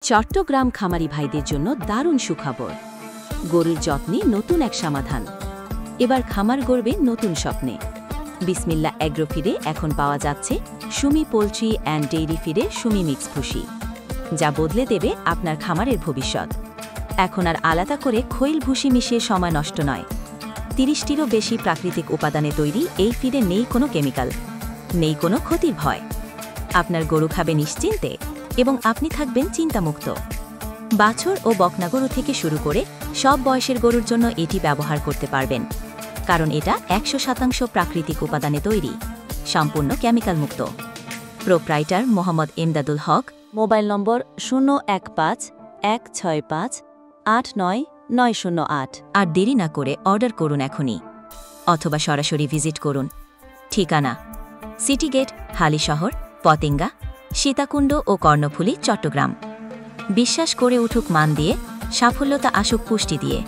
চট্টগ্রাম খামারি ভাইদের জন্য দারুণ সুখবর। গরুর যত্নে নতুন এক সমাধান। এবার খামার গড়বে নতুন স্বপ্নে। বিসমিল্লা অ্যাগ্রো ফিডে এখন পাওয়া যাচ্ছে সুমি পোলট্রি অ্যান্ড ডেইরি ফিডে সুমি মিক্স ভুসি, যা বদলে দেবে আপনার খামারের ভবিষ্যৎ। এখন আর আলাদা করে খৈল ভুসি মিশিয়ে সময় নষ্ট নয়। 30টিরও বেশি প্রাকৃতিক উপাদানে তৈরি এই ফিডে নেই কোনো কেমিক্যাল, নেই কোনো ক্ষতির ভয়। আপনার গরু খাবে নিশ্চিন্তে এবং আপনি থাকবেন চিন্তামুক্ত। বাছুর ও বকনা গরু থেকে শুরু করে সব বয়সের গরুর জন্য এটি ব্যবহার করতে পারবেন, কারণ এটা 100% প্রাকৃতিক উপাদানে তৈরি, সম্পূর্ণ কেমিক্যাল মুক্ত। প্রোপ্রাইটার মোহাম্মদ ইমদাদুল হক, মোবাইল নম্বর 015-165-89908। আর দেরি না করে অর্ডার করুন এখনই, অথবা সরাসরি ভিজিট করুন। ঠিকানা: সিটি গেট, হালিশহর, পতেঙ্গা, সীতাকুণ্ড ও কর্ণফুলী, চট্টগ্রাম। বিশ্বাস করে উঠুক মান দিয়ে, সাফল্যতা আসুক পুষ্টি দিয়ে।